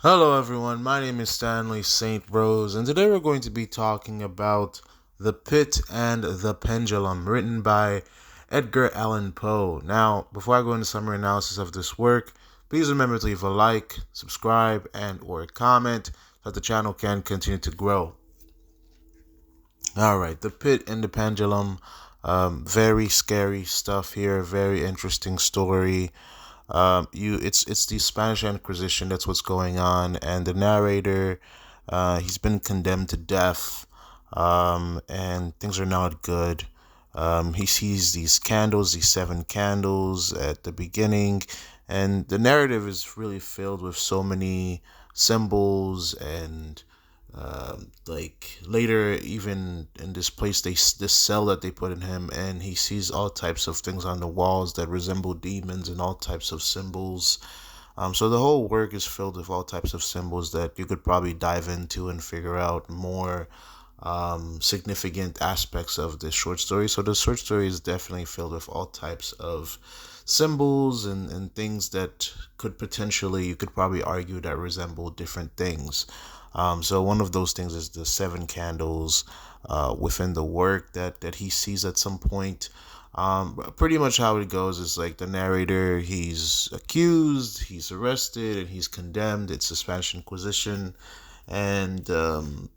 Hello, everyone. My name is Stanley St. Rose, and today we're going to be talking about The Pit and the Pendulum, written by Edgar Allan Poe. Now, before I go into summary analysis of this work, please remember to leave a like, subscribe, and/or comment so that the channel can continue to grow. All right, The Pit and the Pendulum. Very scary stuff here. Very interesting story. It's the Spanish Inquisition. That's what's going on, and the narrator, he's been condemned to death, and things are not good. He sees these candles, these seven candles at the beginning, and the narrative is really filled with so many symbols and like later even in this place this cell that they put in him, and he sees all types of things on the walls that resemble demons and all types of symbols. So the whole work is filled with all types of symbols that you could probably dive into and figure out more significant aspects of this short story. So the short story is definitely filled with all types of symbols and things that could potentially, you could probably argue, that resemble different things. So one of those things is the seven candles within the work that he sees at some point. Pretty much how it goes is like the narrator, he's accused, he's arrested, and he's condemned. It's the Spanish Inquisition, and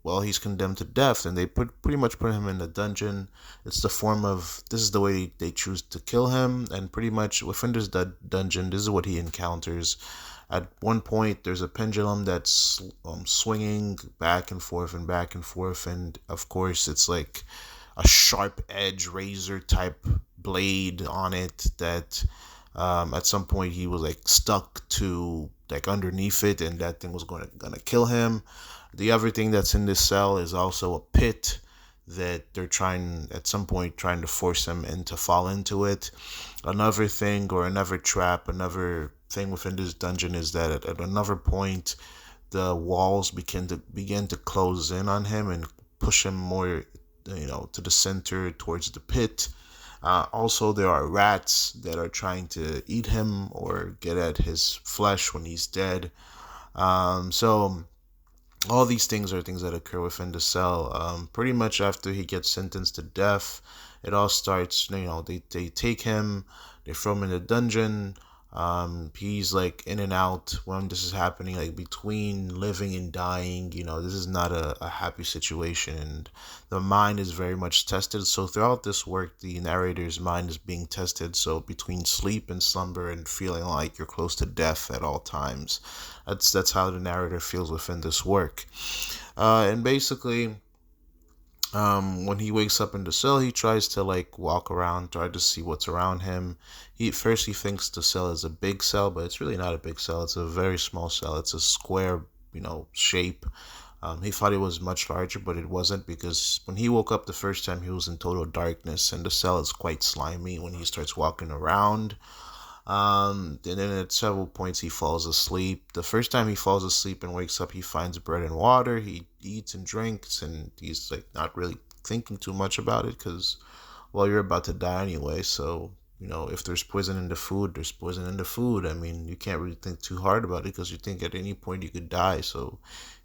well, he's condemned to death, and they pretty much put him in a dungeon. It's the form of, this is the way they choose to kill him, and pretty much within this dungeon, this is what he encounters. At one point, there's a pendulum that's swinging back and forth and back and forth, and of course, it's like a sharp edge razor type blade on it that at some point he was like stuck to like underneath it, and that thing was gonna kill him. The other thing that's in this cell is also a pit that they're trying at some point trying to force him in to fall into it. Another thing, or another trap, another thing within this dungeon is that at another point the walls begin to close in on him and push him more, to the center towards the pit. Also, there are rats that are trying to eat him or get at his flesh when he's dead. So all these things are things that occur within the cell. Pretty much after he gets sentenced to death, it all starts. They take him, they throw him in the dungeon. He's like in and out when this is happening, like between living and dying. This is not a happy situation, and the mind is very much tested. So throughout this work, the narrator's mind is being tested. So between sleep and slumber and feeling like you're close to death at all times. That's how the narrator feels within this work. And basically, when he wakes up in the cell, he tries to like walk around, try to see what's around him. He thinks the cell is a big cell, but it's really not a big cell. It's a very small cell. It's a square, shape. He thought it was much larger, but it wasn't, because when he woke up the first time, he was in total darkness, and the cell is quite slimy when he starts walking around. And then at several points he falls asleep. The first time he falls asleep and wakes up, he finds bread and water. He eats and drinks, and he's like not really thinking too much about it because, well, you're about to die anyway. So, if there's poison in the food, there's poison in the food. I mean, you can't really think too hard about it because you think at any point you could die. So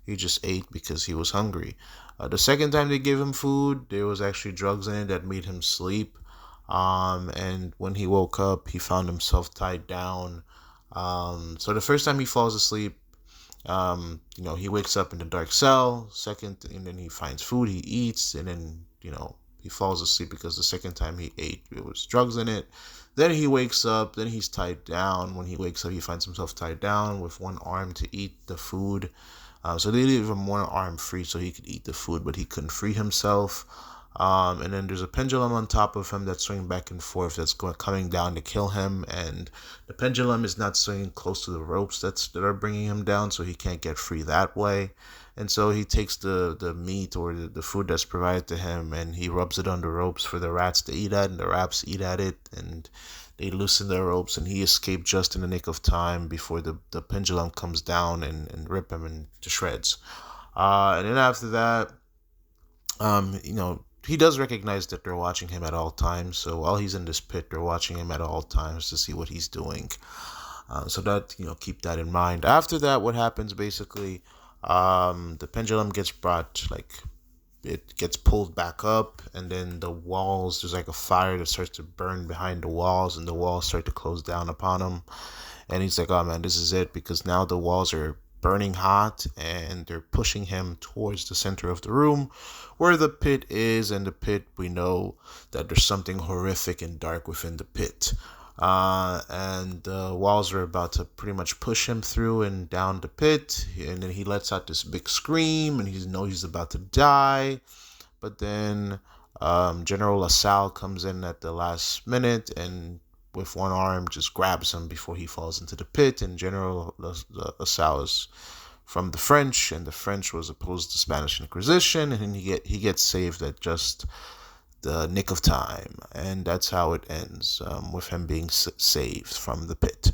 he just ate because he was hungry. The second time they gave him food, there was actually drugs in it that made him sleep. And when he woke up, he found himself tied down. So the first time he falls asleep, he wakes up in the dark cell. Second, and then he finds food, he eats, and then, he falls asleep because the second time he ate, it was drugs in it. Then he wakes up, then he's tied down. When he wakes up, he finds himself tied down with one arm to eat the food. So they leave him one arm free so he could eat the food, but he couldn't free himself. And then there's a pendulum on top of him that's swinging back and forth that's coming down to kill him. And the pendulum is not swinging close to the ropes that are bringing him down, so he can't get free that way. And so he takes the meat or the food that's provided to him, and he rubs it on the ropes for the rats to eat at, and the rats eat at it, and they loosen their ropes, and he escaped just in the nick of time before the pendulum comes down and rip him into shreds. And then after that, he does recognize that they're watching him at all times. So while he's in this pit, they're watching him at all times to see what he's doing. So that, keep that in mind. After that, what happens basically, the pendulum gets brought, like, it gets pulled back up, and then the walls, there's like a fire that starts to burn behind the walls, and the walls start to close down upon him. And he's like, oh man, this is it, because now the walls are burning hot and they're pushing him towards the center of the room where the pit is. And the pit, we know that there's something horrific and dark within the pit. And the walls are about to pretty much push him through and down the pit. And then he lets out this big scream, and he knows he's about to die. But then General LaSalle comes in at the last minute and with one arm just grabs him before he falls into the pit. And General LaSalle is from the French, and the French was opposed to Spanish Inquisition, and he gets saved at just the nick of time, and that's how it ends, with him being saved from the pit.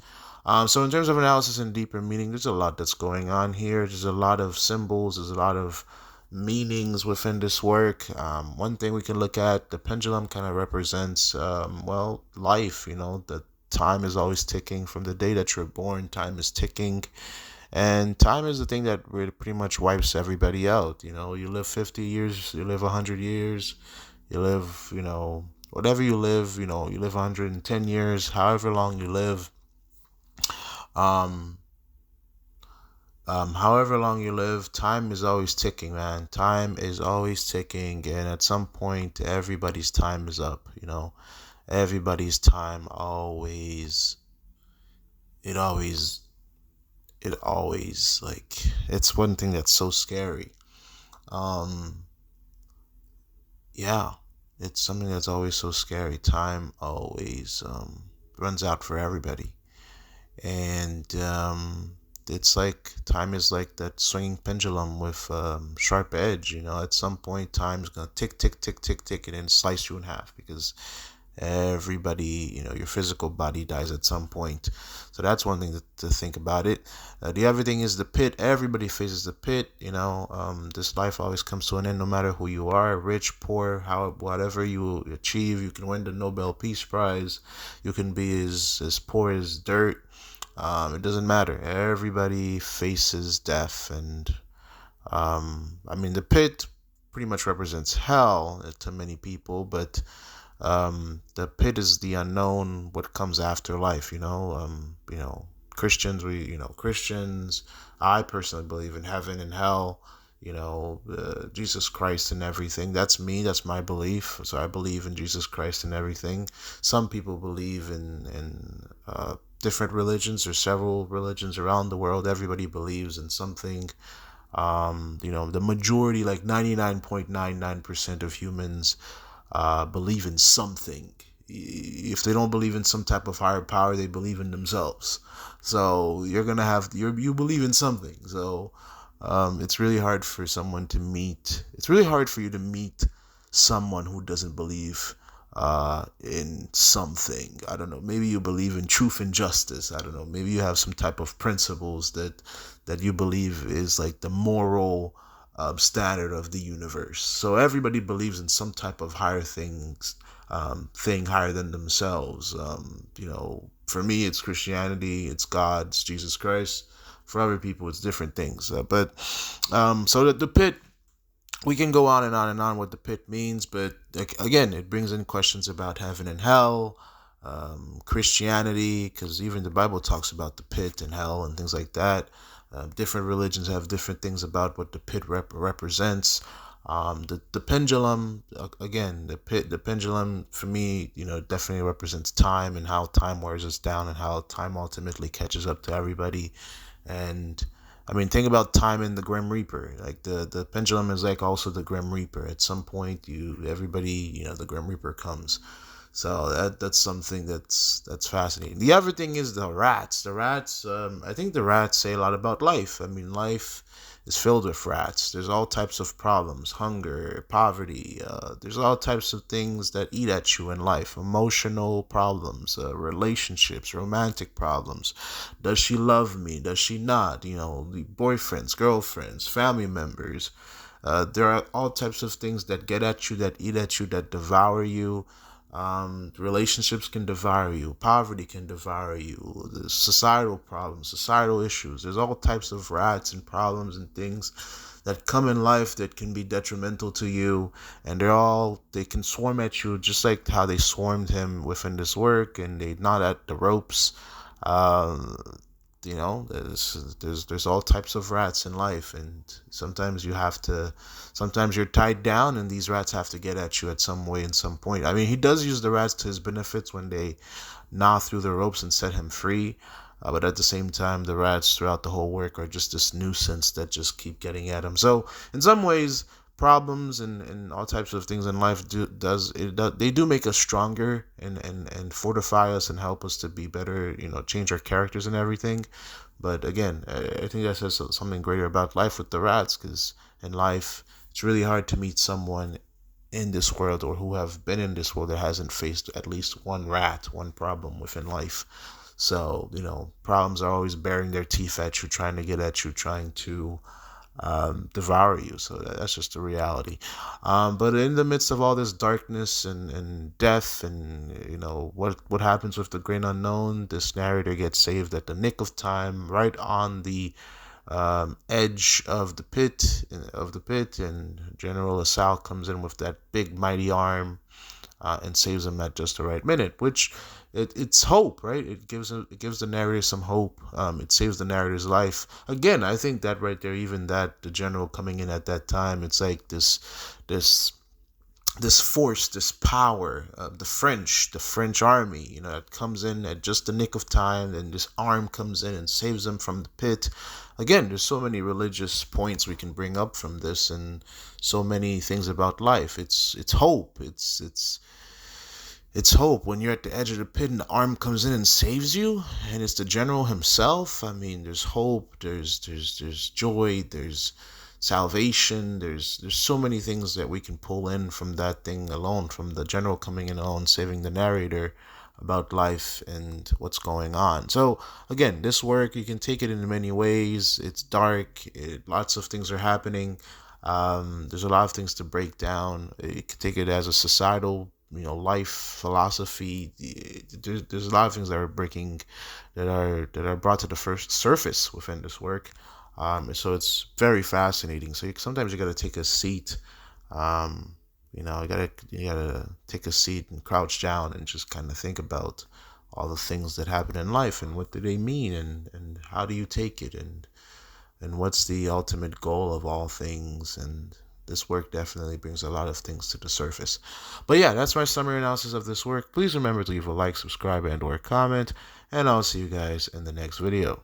So in terms of analysis and deeper meaning, there's a lot that's going on here. There's a lot of symbols. There's a lot of meanings within this work. One thing we can look at, the pendulum kind of represents, life. The time is always ticking. From the day that you're born, time is ticking. And time is the thing that really pretty much wipes everybody out. You live 50 years, you live 100 years, you live, whatever you live, you live 110 years, however long you live. Um, However long you live, time is always ticking, man. Time is always ticking, and at some point, everybody's time is up. Everybody's time always, it always, it always, like, it's one thing that's so scary. Um, yeah, it's something that's always so scary. Time always runs out for everybody. And it's like time is like that swinging pendulum with sharp edge. At some point, time's gonna tick, tick, tick, tick, tick, and then slice you in half, because everybody, your physical body dies at some point. So that's one thing to think about it. The other thing is the pit. Everybody faces the pit. This life always comes to an end, no matter who you are, rich, poor, whatever you achieve. You can win the Nobel Peace Prize. You can be as poor as dirt. It doesn't matter. Everybody faces death. And the pit pretty much represents hell to many people, but the pit is the unknown, what comes after life. Christians, I personally believe in heaven and hell, Jesus Christ and everything. That's me, that's my belief. So I believe in Jesus Christ and everything. Some people believe in different religions. There's several religions around the world. Everybody believes in something. The majority, like 99.99% of humans, believe in something. If they don't believe in some type of higher power, they believe in themselves. So you're gonna have you believe in something. So it's really hard for someone to meet. It's really hard for you to meet someone who doesn't believe in something. I don't know. Maybe you believe in truth and justice. I don't know. Maybe you have some type of principles that you believe is like the moral standard of the universe. So everybody believes in some type of higher thing higher than themselves. For me, it's Christianity, it's God, it's Jesus Christ. For other people, it's different things. So that the pit, we can go on and on and on what the pit means, but again, it brings in questions about heaven and hell, Christianity, because even the Bible talks about the pit and hell and things like that. Different religions have different things about what the pit represents. The pendulum, again, the pendulum for me, definitely represents time, and how time wears us down, and how time ultimately catches up to everybody. And think about time in the Grim Reaper. Like the pendulum is like also the Grim Reaper. At some point, everybody, the Grim Reaper comes. So that's something that's fascinating. The other thing is the rats. The rats, I think the rats say a lot about life. Life is filled with rats. There's all types of problems, hunger, poverty. There's all types of things that eat at you in life. Emotional problems, relationships, romantic problems. Does she love me? Does she not? The boyfriends, girlfriends, family members. There are all types of things that get at you, that eat at you, that devour you. Relationships can devour you. Poverty can devour you. The societal problems, societal issues. There's all types of rats and problems and things that come in life that can be detrimental to you, and they can swarm at you just like how they swarmed him within this work, and they gnawed at the ropes. Uh, there's all types of rats in life, and sometimes you're tied down, and these rats have to get at you at some way and some point. I mean, he does use the rats to his benefits when they gnaw through the ropes and set him free. But at the same time, the rats throughout the whole work are just this nuisance that just keep getting at him. So in some ways, problems and all types of things in life they do make us stronger, and fortify us and help us to be better, change our characters and everything. But again, I think that says something greater about life with the rats, because in life it's really hard to meet someone in this world, or who have been in this world, that hasn't faced at least one rat, one problem within life. So, problems are always bearing their teeth at you, trying to get at you, trying to devour you. So that's just the reality. But in the midst of all this darkness and death, and what happens with the great unknown, this narrator gets saved at the nick of time, right on the edge of the pit, and General Asal comes in with that big mighty arm, and saves him at just the right minute, which it's hope, right? It gives the narrator some hope. It saves the narrator's life. Again, I think that right there, even that the general coming in at that time, it's like this this force, this power, the French army, that comes in at just the nick of time, and this arm comes in and saves them from the pit. Again, there's so many religious points we can bring up from this, and so many things about life. It's hope. It's hope when you're at the edge of the pit and the arm comes in and saves you, and it's the general himself. I mean, there's hope, there's joy, there's salvation, there's so many things that we can pull in from that thing alone, from the general coming in alone, saving the narrator, about life and what's going on. So again, this work, you can take it in many ways. It's dark, lots of things are happening. There's a lot of things to break down. You can take it as a societal, life philosophy. There's a lot of things that are breaking, that are brought to the first surface within this work. So it's very fascinating. So sometimes you got to take a seat. You gotta take a seat and crouch down and just kind of think about all the things that happen in life, and what do they mean, and how do you take it, and what's the ultimate goal of all things. And this work definitely brings a lot of things to the surface. But yeah, that's my summary analysis of this work. Please remember to leave a like, subscribe, and or comment, and I'll see you guys in the next video.